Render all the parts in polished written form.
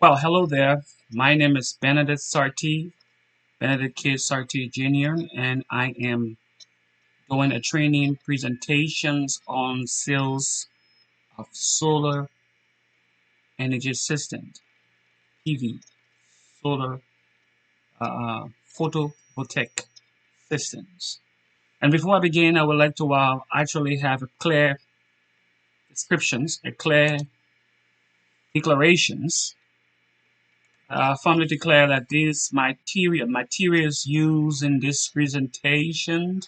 Well, hello there. My name is Benedict Sarti, Benedict K. Sarti Jr., and I am doing a training presentations on sales of solar energy systems, PV, solar photovoltaic systems. And before I begin, I would like to actually have a clear descriptions, a clear declarations. Firmly declare that these materials used in this presentation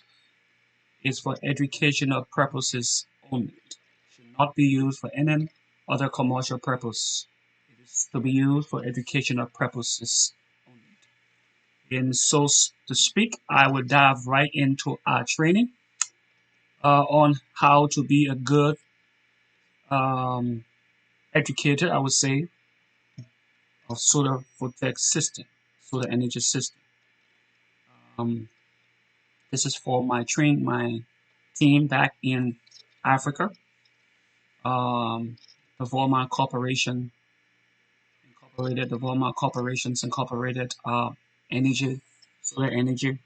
is for educational purposes only. It should not be used for any other commercial purpose. It is to be used for educational purposes only. And so to speak, I will dive right into our training on how to be a good um, educator, I would say, of solar voltaic system, solar energy system. Um, this is for my team back in Africa. The Voma Corporation Incorporated, the Voma Corporations Incorporated, energy, solar energy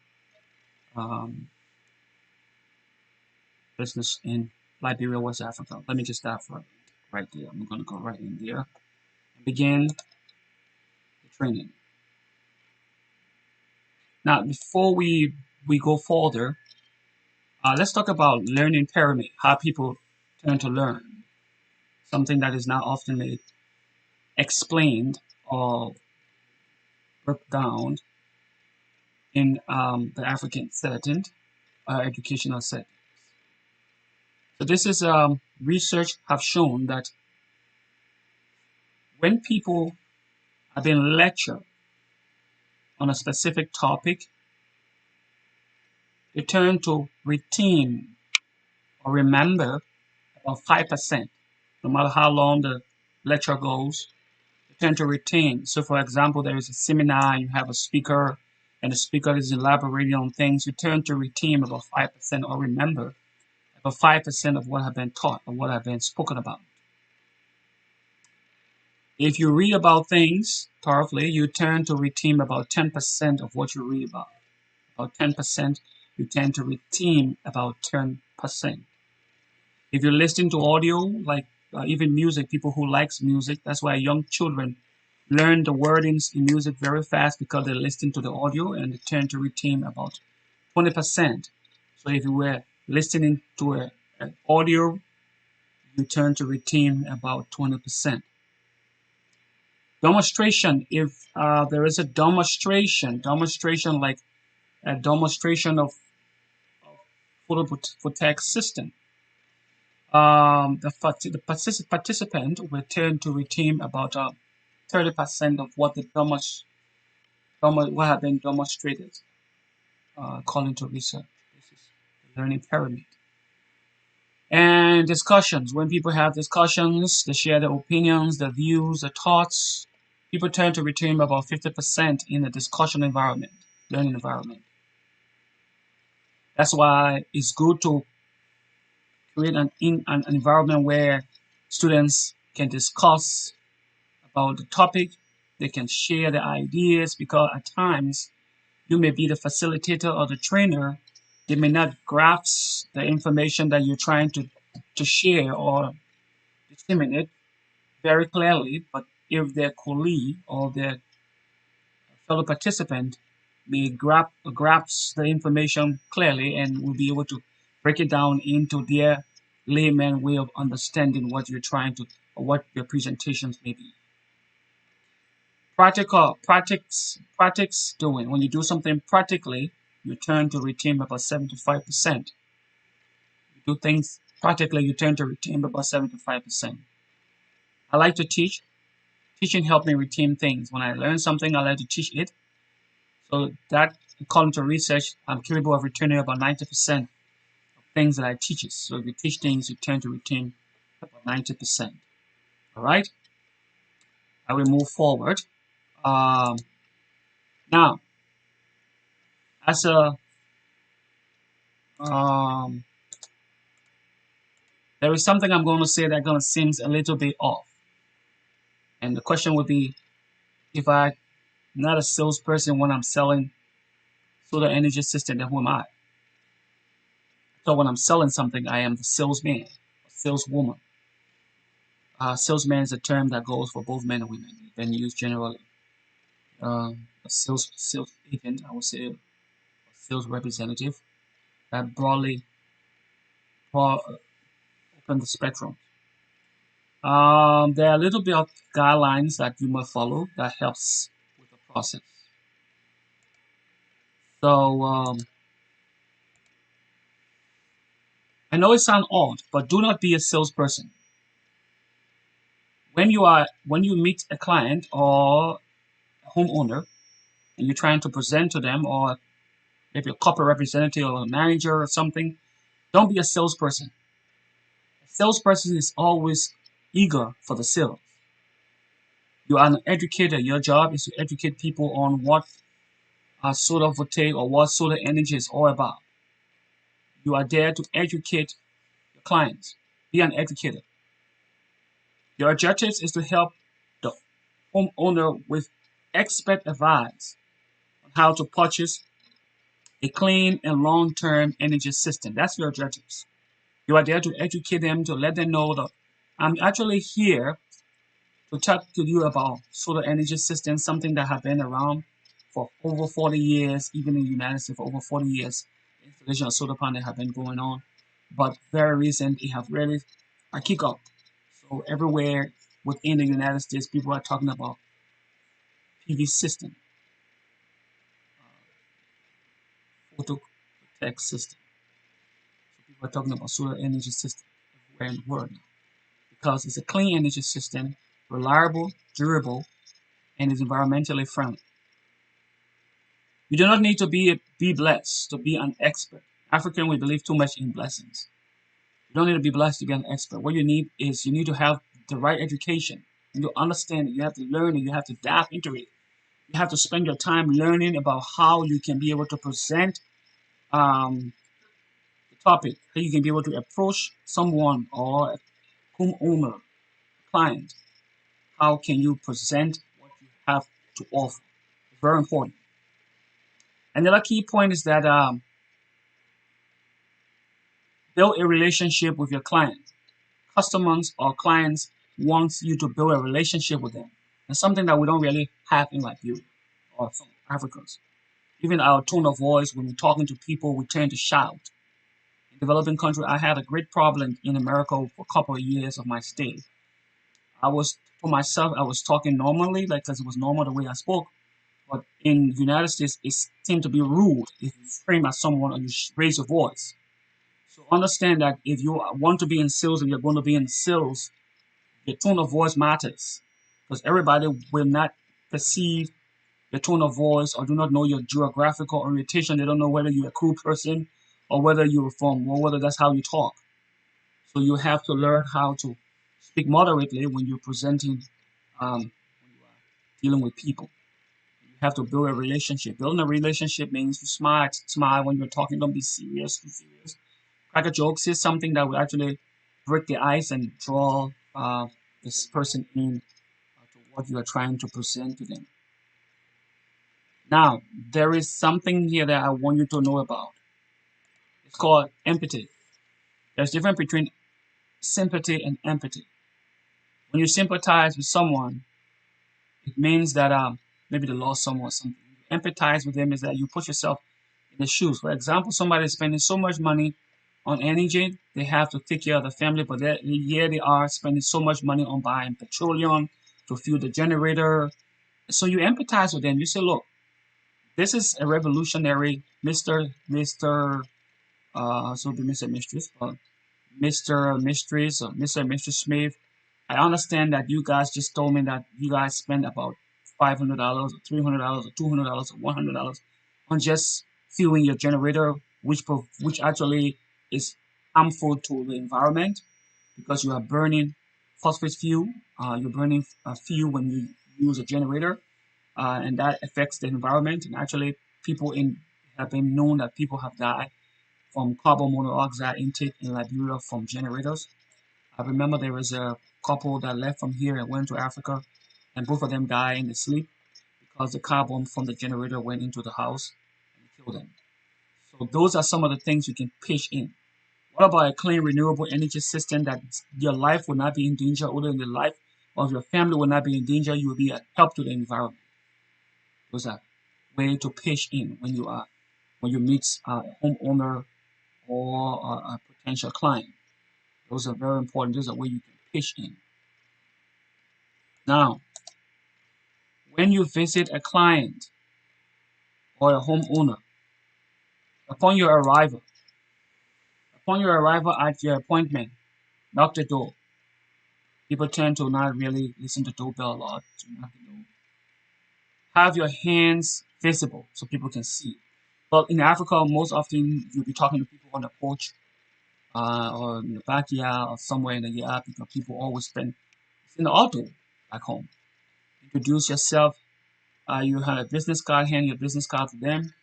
um, business in Liberia, West Africa. Let me just start right there. I'm going to go right in there and begin the training. Now, before we go further, let's talk about learning pyramid, how people tend to learn, something that is not often explained or broke down in the African setting, educational setting. So this is research have shown that when people have been lectured on a specific topic, they tend to retain or remember about 5%, no matter how long the lecture goes, they tend to retain. So for example, there is a seminar, you have a speaker, and the speaker is elaborating on things, you tend to retain about 5% or remember about 5% of what have been taught or what have been spoken about. If you read about things thoroughly, you tend to retain about 10% of what you read about. About 10%, you tend to retain about 10%. If you listen to audio, like even music, people who likes music, that's why young children learn the wordings in music very fast because they listen to the audio and they tend to retain about 20%. So if you were listening to an audio, you tend to retain about 20%. Demonstration, if there is a demonstration like a demonstration of photovoltaic system, the participant will tend to retain about 30% of what what have been demonstrated, according to research. This is the learning pyramid. And discussions. When people have discussions, they share their opinions, their views, their thoughts. People tend to retain about 50% in the discussion environment, learning environment. That's why it's good to create an environment where students can discuss about the topic, they can share their ideas because at times you may be the facilitator or the trainer. They may not grasp the information that you're trying to share or disseminate very clearly, but if their colleague or their fellow participant may grasp the information clearly and will be able to break it down into their layman way of understanding what you're trying to or what your presentations may be. Practice doing. When you do something practically, you tend to retain about 75%. You do things practically, you tend to retain about 75%. I like to teach. Teaching helped me retain things. When I learn something, I like to teach it. So that, according to research, I'm capable of retaining about 90% of things that I teach. So if you teach things, you tend to retain about 90%. All right. I will move forward. Um, Now, as a um, there is something I'm going to say that going to seems a little bit off, and the question would be, If I'm not a salesperson when I'm selling solar energy system, then who am I? So when I'm selling something, I am the salesman, saleswoman. Salesman is a term that goes for both men and women. It's been used generally. A sales agent, I would say, a sales representative. That broadly broad, open the spectrum. There are a little bit of guidelines that you must follow that helps with the process. So I know it sounds odd, but do not be a salesperson. When you meet a client or a homeowner and you're trying to present to them, or maybe a corporate representative or a manager or something, don't be a salesperson. A salesperson is always eager for the sale. You are an educator. Your job is to educate people on what solar voltaic or what solar energy is all about. You are there to educate your clients. Be an educator. Your objective is to help the homeowner with expert advice on how to purchase a clean and long-term energy system. That's your objectives. You are there to educate them, to let them know that I'm actually here to talk to you about solar energy systems, something that have been around for over 40 years, even in the United States for over 40 years. Installation of solar panel have been going on, but very recent it have really a kick up. So everywhere within the United States, people are talking about PV system, photovoltaic system. So people are talking about solar energy system everywhere in the world now because it's a clean energy system, reliable, durable, and is environmentally friendly. You do not need to be blessed to be an expert. African, we believe too much in blessings. You don't need to be blessed to be an expert. What you need is you need to have the right education. You understand it. You have to learn it. You have to dive into it. You have to spend your time learning about how you can be able to present the topic, how you can be able to approach someone or a homeowner, client. How can you present what you have to offer? Very important. Another key point is that build a relationship with your client. Customers or clients wants you to build a relationship with them. And something that we don't really have in Liberia or some Africans. Even our tone of voice when we're talking to people, we tend to shout. In developing country, I had a great problem in America for a couple of years of my stay. I was for myself, I was talking normally, like because it was normal the way I spoke. But in the United States, it seemed to be rude if you frame at someone and you raise your voice. So understand that if you want to be in sales and you're going to be in sales, your tone of voice matters because everybody will not perceive your tone of voice or do not know your geographical orientation. They don't know whether you're a cool person or whether you're from or whether that's how you talk. So you have to learn how to speak moderately when you're presenting, when you are dealing with people. You have to build a relationship. Building a relationship means you smile when you're talking. Don't be serious, too serious. Crack a joke, say something that will actually break the ice and draw this person in to what you are trying to present to them. Now, there is something here that I want you to know about. It's called empathy. There's a difference between sympathy and empathy. When you sympathize with someone, it means that maybe they lost someone or something. You empathize with them is that you put yourself in the shoes. For example, somebody is spending so much money on energy, they have to take care of the family, but here they are spending so much money on buying petroleum to fuel the generator. So you empathize with them. You say, look, this is a revolutionary, so be Mr. Mistress, Mr. Mistress or Mr. Mistress Smith. I understand that you guys just told me that you guys spend about $500 or $300 or $200 or $100 on just fueling your generator, which actually is harmful to the environment because you are burning phosphate fuel. You're burning fuel when you use a generator, and that affects the environment. And actually, people in have been known that people have died from carbon monoxide intake in Liberia from generators. I remember there was a couple that left from here and went to Africa, and both of them died in the sleep. because the carbon from the generator went into the house and killed them. So those are some of the things you can pitch in. What about a clean, renewable energy system that your life will not be in danger, or the life of your family will not be in danger? You will be a help to the environment. Those are ways to pitch in when you meet a homeowner or a potential client. Those are very important. Those are where you can pitch in. Now, when you visit a client or a homeowner, upon your arrival, at your appointment, knock the door. People tend to not really listen to doorbell a lot. To knock the door. Have your hands visible so people can see. But in Africa, most often you'll be talking to people on the porch or in the backyard or somewhere in the yard because people always spend it's in the auto back home. Introduce yourself. You have a business card, hand your business card to them.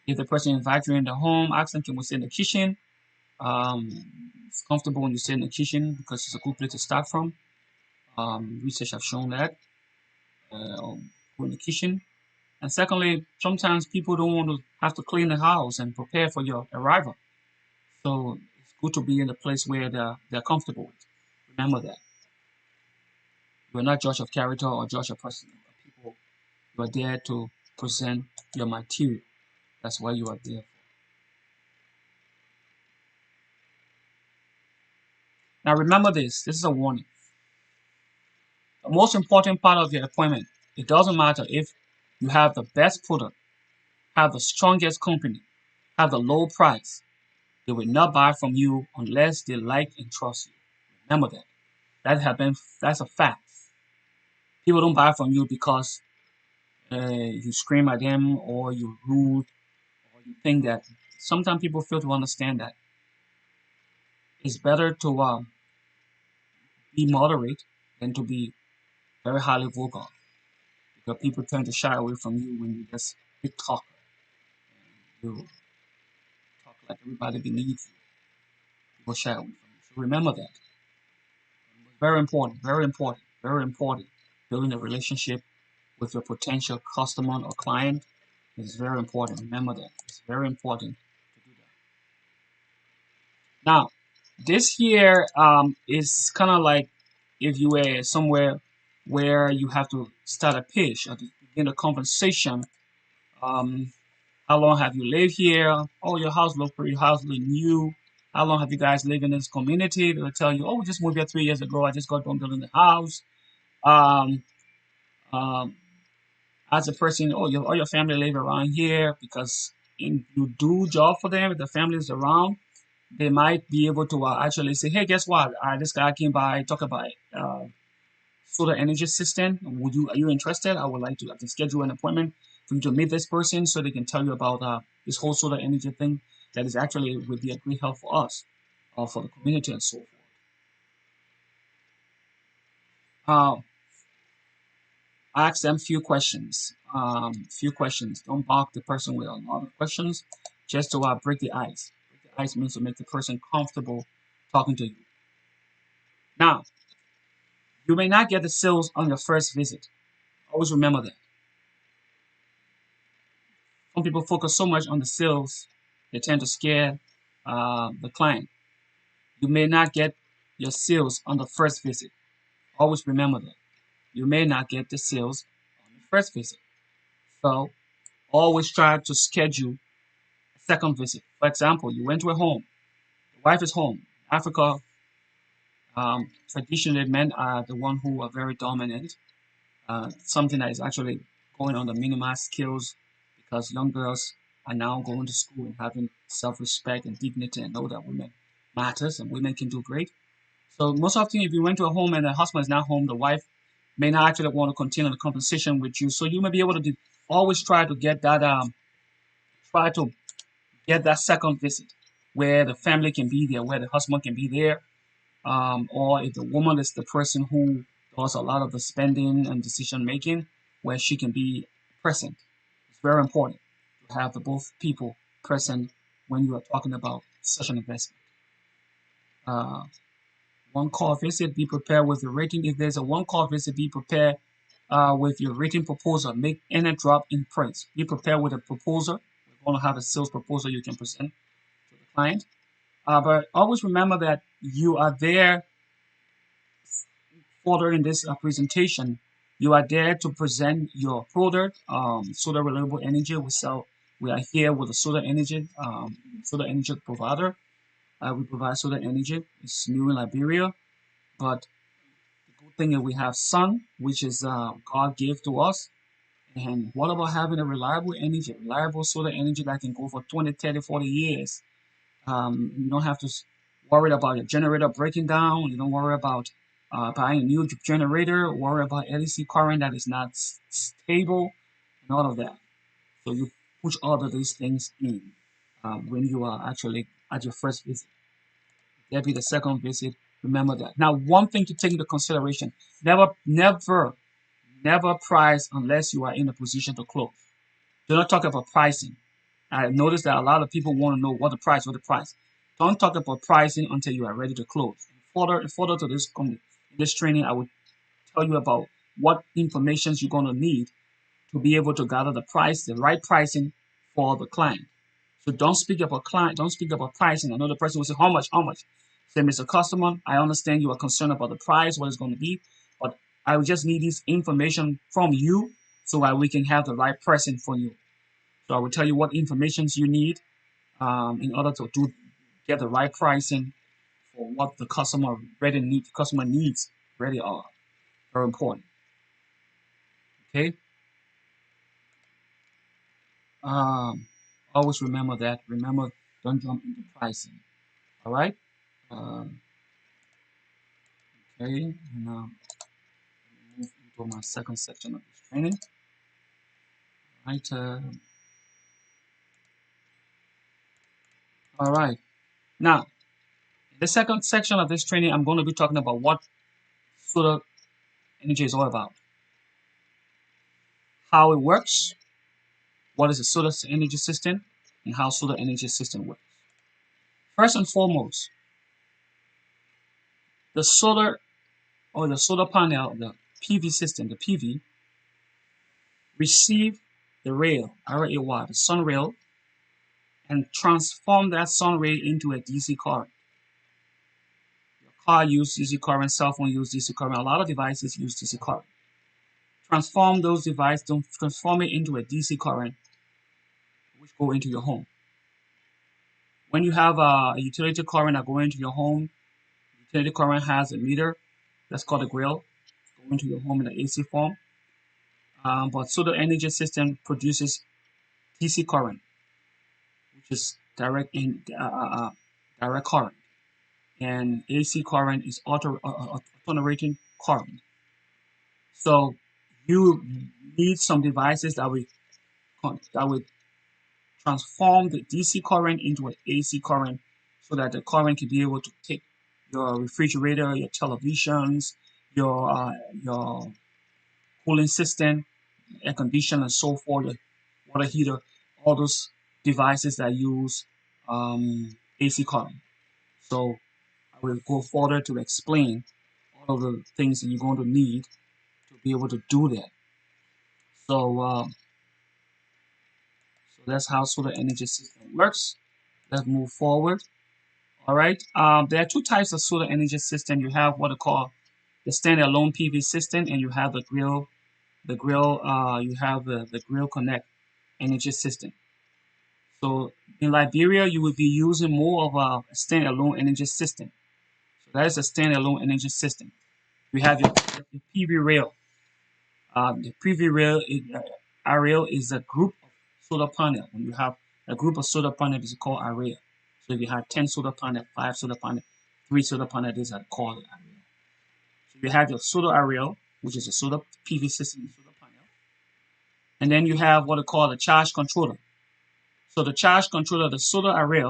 If the person invites you in the home, ask them, can we sit in the kitchen? It's comfortable when you sit in the kitchen because it's a good place to start from. Research have shown that. Go in the kitchen. And secondly, sometimes people don't want to have to clean the house and prepare for your arrival. So it's good to be in a place where they're comfortable with. Remember that. You are not judge of character or judge of person. People, you are there to present your material. That's why you are there. Now remember this. This is a warning. The most important part of your appointment, it doesn't matter if you have the best product, have the strongest company, have the low price. They will not buy from you unless they like and trust you. Remember that. That's a fact. People don't buy from you because you scream at them or you rude or you think that. Sometimes people fail to understand that it's better to be moderate than to be very highly vocal because people tend to shy away from you when you just big talker. You talk like everybody beneath you. People shy away from you. So remember that. Very important, very important, very important. Building a relationship with your potential customer or client is very important. Remember that. It's very important to do that. Now, this here is kind of like if you were somewhere where you have to start a pitch or to begin a conversation. Um, how long have you lived here? Oh, your house looks pretty house look new. How long have you guys lived in this community? They'll tell you, oh, we just moved here 3 years ago. I just got done building the house. Um, um, as a person, oh, all your family live around here because if you do job for them, if the family is around, they might be able to actually say, hey, guess what? This guy came by, talk about solar energy system. Are you interested? I would like to schedule an appointment for you to meet this person so they can tell you about this whole solar energy thing that is actually would be a great help for us or for the community and so forth. Uh, Ask them few questions. Few questions. Don't block the person with a lot of questions, just to break the ice. Break the ice means to make the person comfortable talking to you. Now, you may not get the sales on your first visit. Always remember that. Some people focus so much on the sales, they tend to scare the client. You may not get your sales on the first visit. Always remember that. You may not get the sales on the first visit. So always try to schedule a second visit. For example, you went to a home. The wife is home. Africa, traditionally, men are the one who are very dominant. Something that is actually going on the minimized skills because young girls are now going to school and having self-respect and dignity and know that women matters and women can do great. So most often, if you went to a home and the husband is not home, the wife may not actually want to continue the conversation with you. So you may be able to always try to get that second visit where the family can be there, where the husband can be there, or if the woman is the person who does a lot of the spending and decision making, where she can be present. It's very important to have the both people present when you are talking about such an investment. Uh, One-call visit, be prepared with your rating. If there's a one-call visit, be prepared with your rating proposal. Make any drop in price. Be prepared with a proposal. We're going to have a sales proposal you can present to the client. But always remember that you are there further in this presentation. You are there to present your product, solar renewable energy. We are here with a solar energy provider. We provide solar energy. It's new in Liberia, but the good thing is we have sun, which is God gave to us. And what about having a reliable solar energy that can go for 20, 30, 40 years? You don't have to worry about your generator breaking down. You don't worry about buying a new generator. Worry about LEC current that is not stable and all of that. So you push all of these things in when you are actually at your first visit. There'll be the second visit. Remember that. Now, one thing to take into consideration: never price unless you are in a position to close. Do not talk about pricing. I noticed that a lot of people want to know what the price. Don't talk about pricing until you are ready to close. Further to this training, I will tell you about what information you're going to need to be able to gather the right pricing for the client. So don't speak about pricing. Another person will say, how much? Say, Mr. Customer, I understand you are concerned about the price, what it's going to be, but I will just need this information from you so that we can have the right pricing for you. So I will tell you what information you need in order to get the right pricing for what the customer needs really are. Very important. Okay. Um, Always remember that. Remember, don't jump into pricing. All right. Um, okay. And move into my second section of this training. Right. All right. Now, in the second section of this training, I'm going to be talking about what solar energy is all about, how it works, what is a solar energy system, and how solar energy system works. First and foremost, the solar panel, the PV system, the PV, receive the rail, RAY, the sun rail, and transform that sun ray into a DC current. Your car uses DC current, cell phone uses DC current, a lot of devices use DC current. Transform it into a DC current, which go into your home. When you have a utility current that go into your home, utility current has a meter, that's called a grill, go into your home in the AC form. But solar energy system produces DC current, which is direct current, and AC current is alternating current. So you need some devices that will transform the DC current into an AC current, so that the current can be able to take your refrigerator, your televisions, your cooling system, air conditioner, and so forth, your water heater, all those devices that use AC current. So I will go further to explain all of the things that you're going to need to be able to do that. So that's how solar energy system works. Let's move forward. All right. There are two types of solar energy system. You have what I call the standalone PV system, and you have the grill. You have the grill connect energy system. So in Liberia, you will be using more of a standalone energy system. So that is a standalone energy system. You have your PV rail. The PV rail is a group of solar panel. When you have a group of solar panels, it's called array. So if you have 10 solar panels, 5 solar panels, 3 solar panels, these are called array. So you have your solar array, which is a solar PV system, solar panel. And then you have what I call a charge controller. So the charge controller, the solar array,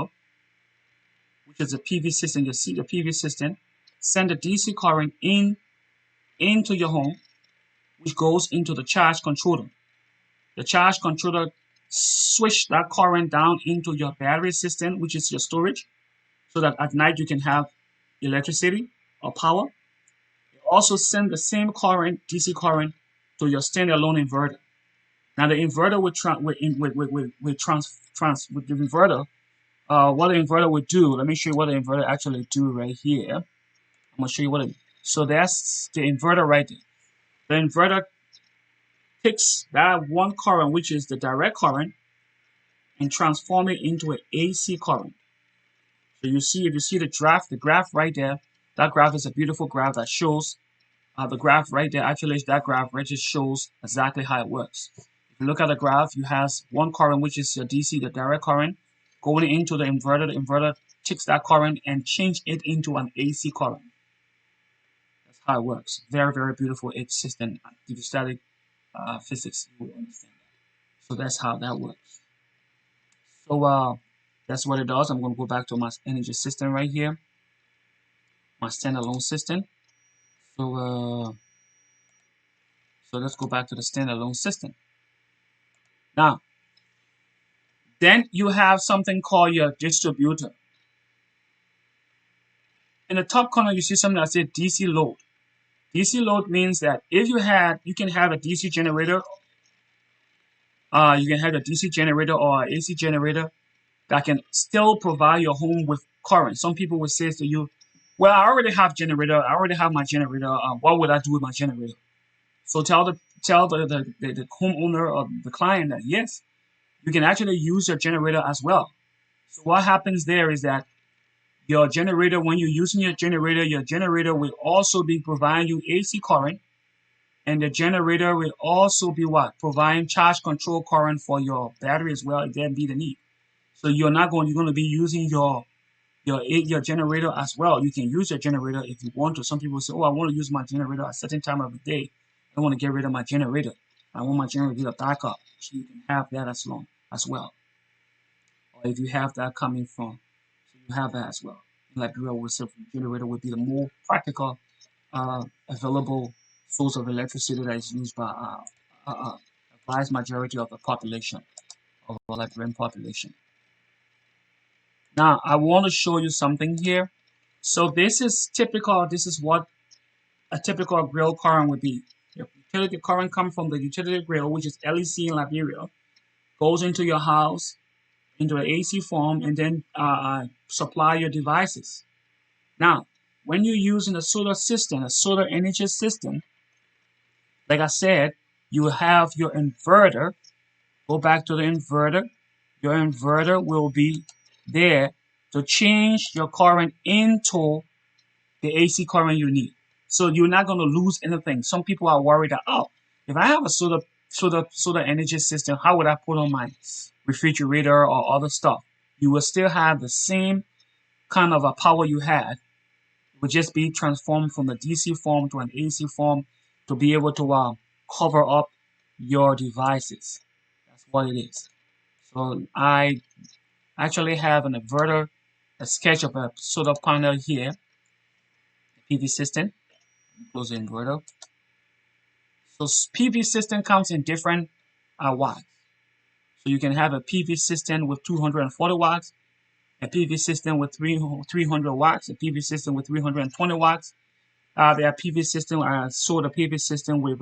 which is a PV system, you see the PV system, send the DC current into your home, which goes into the charge controller. The charge controller switch that current down into your battery system, which is your storage, so that at night you can have electricity of power. It also sends the same current, DC current, to your standalone inverter. Now the inverter with the inverter, what the inverter would do. Let me show you what the inverter actually do right here. I'm gonna show you what it. So that's the inverter right there. The inverter takes that one current, which is the direct current, and transform it into an AC current. So you see, if you see the graph right there, that graph is a beautiful graph that shows the graph right there. Actually, that graph right just shows exactly how it works. If you look at the graph, you have one current, which is your DC, the direct current, going into the inverter. The inverter takes that current and change it into an AC current. That's how it works. Very, very beautiful system. If you study physics, you will understand that. So that's how that works. So that's what it does. I'm going to go back to my energy system right here, my standalone system. So let's go back to the standalone system. Now, then you have something called your distributor. In the top corner, you see something that says DC load. DC load means that if you can have a DC generator, you can have a DC generator or an AC generator that can still provide your home with current. Some people will say to you, well, I already have generator. I already have my generator. What would I do with my generator? So tell the homeowner or the client that yes, you can actually use your generator as well. So what happens there is that your generator, when you're using your generator will also be providing you AC current, and the generator will also be what? Providing charge control current for your battery as well if there be the need. So you're going to be using your generator as well. You can use your generator if you want to. Some people say, oh, I want to use my generator at a certain time of the day. I want to get rid of my generator. I want my generator to back up. So you can have that as well. Or if you have that coming from, so you have that as well. In Liberia, we say generator would be the more practical, available source of electricity that is used by a vast majority of the population, of the Liberian population. Now, I want to show you something here. So this is typical. This is what a typical grill current would be. Your utility current comes from the utility grill, which is LEC in Liberia, goes into your house, into an AC form, and then supply your devices. Now, when you're using a solar system, a solar energy system, like I said, you have your inverter. Go back to the inverter. Your inverter will be there to change your current into the AC current you need. So you're not going to lose anything. Some people are worried that, oh, if I have a solar energy system, how would I put on my refrigerator or other stuff? You will still have the same kind of a power you had. It would just be transformed from the DC form to an AC form to be able to cover up your devices. That's what it is. So I actually have an inverter, a sketch of a solar panel here, PV system. Close the inverter. So PV system comes in different watts. So you can have a PV system with 240 watts, a PV system with 300 watts, a PV system with 320 watts. There are PV system, solar PV system with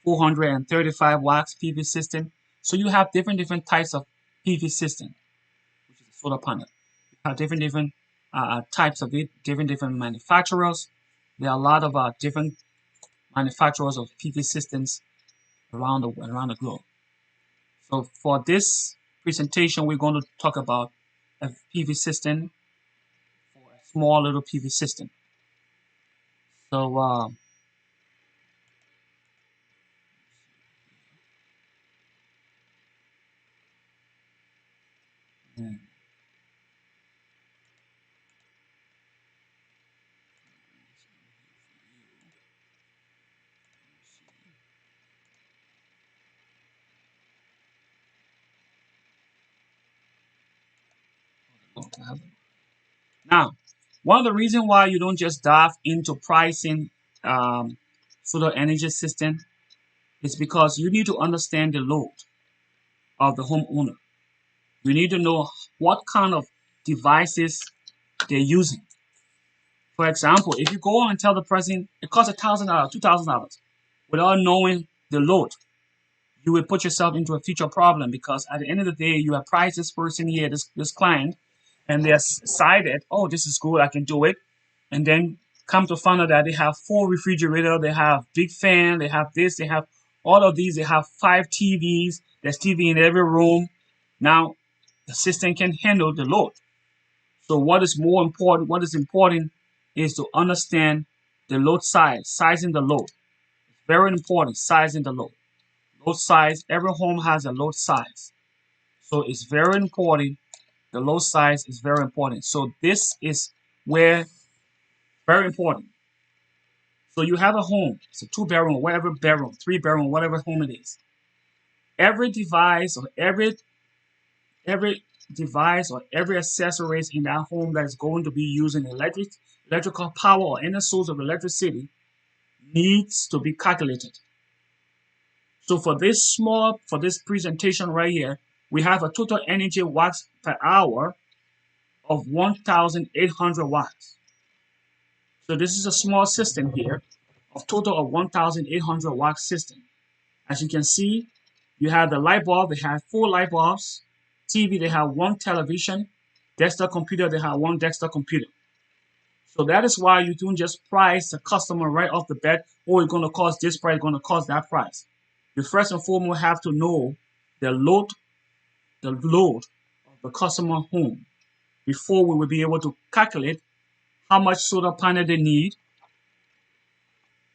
435 watts PV system. So you have different types of PV system, which is a solar panel. You have different types of it, different manufacturers. There are a lot of different manufacturers of PV systems around the globe. So for this presentation, we're going to talk about a PV system, for a small little PV system. So now, one of the reasons why you don't just dive into pricing solar energy system is because you need to understand the load of the homeowner. You need to know what kind of devices they're using. For example, if you go on and tell the person it costs $1,000, $2,000, without knowing the load, you will put yourself into a future problem because at the end of the day, you have priced this person here, this client, and they have decided, oh, this is good, I can do it. And then come to find out that they have 4 refrigerators, they have big fan, they have this, they have all of these, they have 5 TVs, there's TV in every room. Now, the system can handle the load. So what is more important, what is important is to understand the load size, sizing the load. Very important, sizing the load. Load size, every home has a load size. So it's very important. The load size is very important. So this is where, very important. So you have a home, it's a 2 bedroom, whatever bedroom, 3 bedroom, whatever home it is. Every device or every device or every accessories in that home that is going to be using electrical power or any source of electricity needs to be calculated. So for this presentation right here, we have a total energy watts per hour of 1,800 watts. So this is a small system here of total of 1,800 watt system. As you can see, you have the light bulb, they have 4 light bulbs, TV, they have 1 television, desktop computer, they have 1 desktop computer. So that is why you don't just price the customer right off the bat, oh, it's going to cost this price, it's going to cost that price. You first and foremost have to know the load of the customer home before we will be able to calculate how much solar panel they need,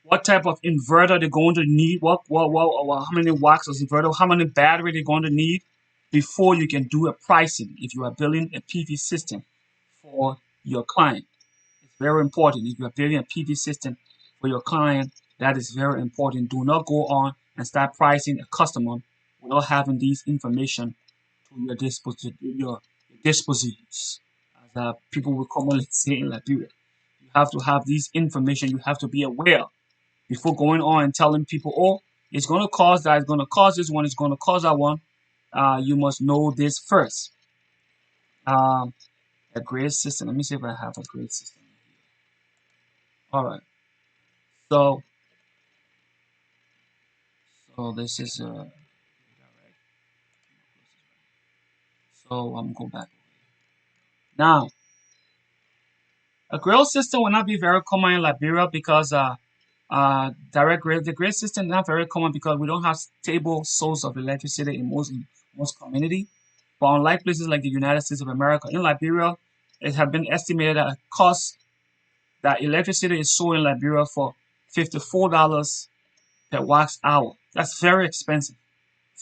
what type of inverter they're going to need, how many watts of inverter, how many battery they're going to need before you can do a pricing if you are building a PV system for your client. It's very important. If you are building a PV system for your client, that is very important. Do not go on and start pricing a customer without having these information to your dispositions, as people will commonly say in Liberia. You have to have these information. You have to be aware before going on and telling people, oh, it's going to cost that, it's going to cost this one, it's going to cost that one. You must know this first. A grade system. Let me see if I have a grade system here. All right. So this is so I'm going back. Now, a grill system will not be very common in Liberia because the grid system is not very common because we don't have stable source of electricity in most community. But unlike places like the United States of America, in Liberia, it has been estimated that cost that electricity is sold in Liberia for $54 per watt hour. That's very expensive,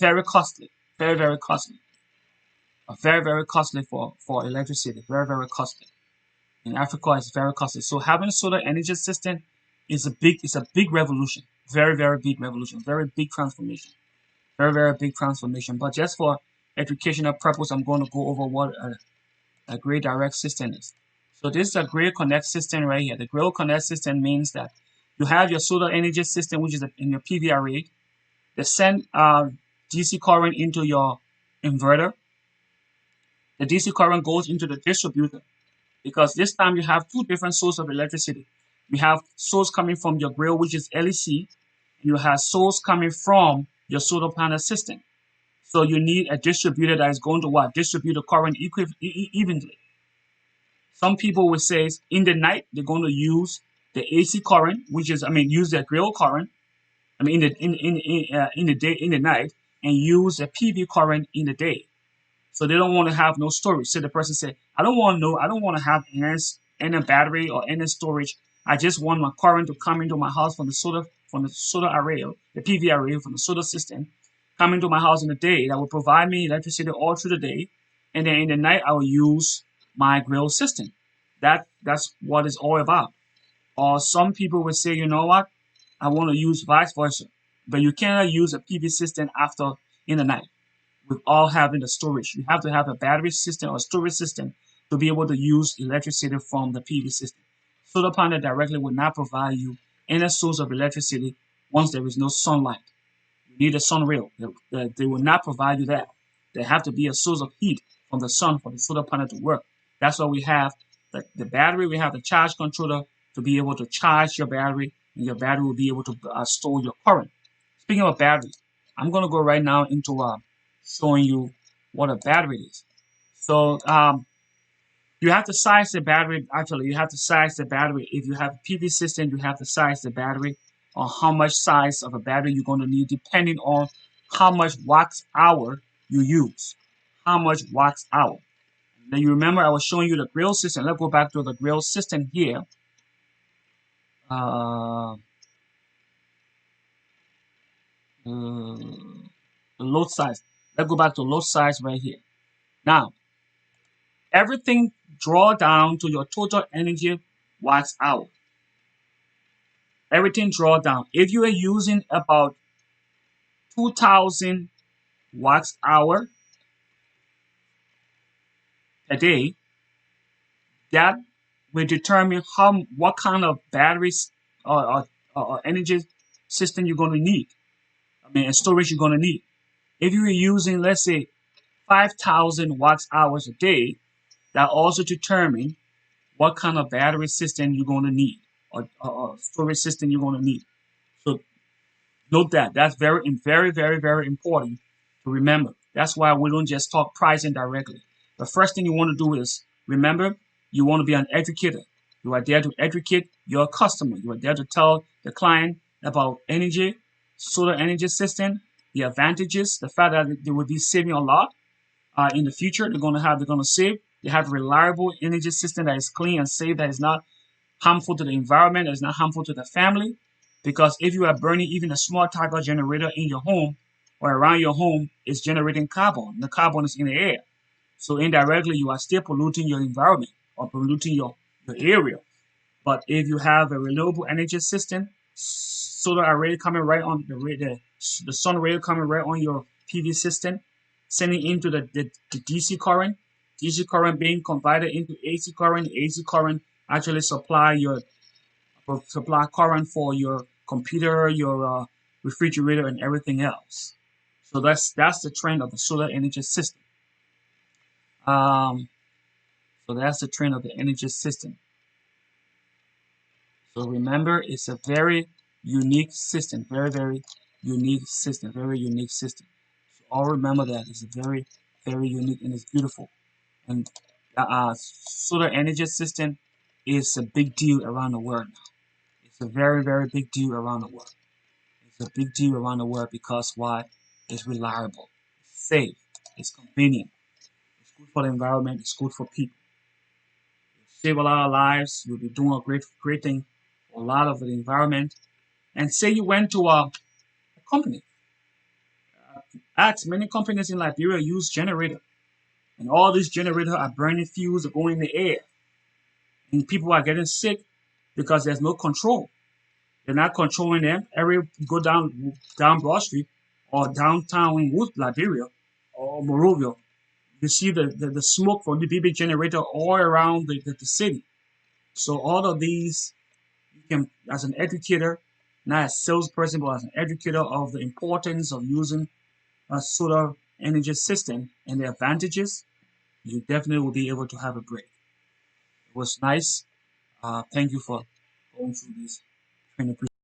very costly, very costly, very costly for electricity, very costly. In Africa, it's very costly. So having a solar energy system is a big revolution, very big revolution, very big transformation, very big transformation. But just for educational purpose, I'm going to go over what a grid direct system is. So this is a grid connect system right here. The grid connect system means that you have your solar energy system, which is in your PV array. They send DC current into your inverter. The DC current goes into the distributor because this time you have 2 different sources of electricity. You have source coming from your grill, which is LEC, and you have source coming from your solar panel system. So you need a distributor that is going to what? Distribute the current evenly. Some people will say in the night they're going to use the AC current, which is use the grill current. In the day, in the night, and use the PV current in the day. So they don't want to have no storage. So the person said, I don't want to have any battery or any storage. I just want my current to come into my house from the solar array, the PV array from the solar system, come into my house in the day. That will provide me electricity all through the day. And then in the night, I will use my grill system. That's what it's all about. Or some people will say, you know what? I want to use vice versa. But you cannot use a PV system after in the night with all having the storage. You have to have a battery system or storage system to be able to use electricity from the PV system. Solar panel directly will not provide you any source of electricity once there is no sunlight. You need a sun rail. They will not provide you that. There have to be a source of heat from the sun for the solar panel to work. That's why we have the battery, we have the charge controller, to be able to charge your battery, and your battery will be able to store your current. Speaking of battery, I'm going to go right now into showing you what a battery is. So you have to size the battery. Actually, you have to size the battery. If you have a PV system, you have to size the battery on how much size of a battery you're going to need, depending on how much watts hour you use. How much watts hour. Then you remember I was showing you the grill system. Let's go back to the grill system here. Uh, the load size. Let's go back to load size right here. Now, everything draw down to your total energy watts hour. Everything draw down. If you are using about 2,000 watts hour a day, that will determine what kind of batteries or energy system you're going to need. I mean, and storage you're going to need. If you're using, let's say, 5,000 watts hours a day, that also determine what kind of battery system you're going to need or storage system you're going to need. So note that. That's very important to remember. That's why we don't just talk pricing directly. The first thing you want to do is remember you want to be an educator. You are there to educate your customer. You are there to tell the client about energy, solar energy system, the advantages, the fact that they will be saving a lot in the future. They're going to save. They have a reliable energy system that is clean and safe, that is not harmful to the environment, that is not harmful to the family. Because if you are burning even a small type of generator in your home or around your home, it's generating carbon. The carbon is in the air. So indirectly, you are still polluting your environment or polluting your area. But if you have a renewable energy system, solar array coming right on the sun array coming right on your PV system, sending into the DC current being converted into AC current, AC current actually supply current for your computer, your refrigerator, and everything else. So that's the trend of the solar energy system. Um, so that's the trend of the energy system. So remember, it's a very unique system, very unique system, very unique system. So all remember that it's a very unique and it's beautiful. And solar energy system is a big deal around the world now. It's a very big deal around the world. It's a big deal around the world because why? It's reliable, it's safe, it's convenient, it's good for the environment, it's good for people. Save a lot of lives. You'll be doing a great thing for a lot of the environment. And say you went to a company. Ask many companies in Liberia use generator, and all these generators are burning fuels, are going in the air, and people are getting sick because there's no control. They're not controlling them. You go down Broad Street or downtown in Wood, Liberia or Monrovia, you see the smoke from the BB generator all around the city. So all of these, you can, as an educator, not a salesperson, but as an educator of the importance of using a solar energy system and the advantages, you definitely will be able to have a break. It was nice. Thank you for going through this training.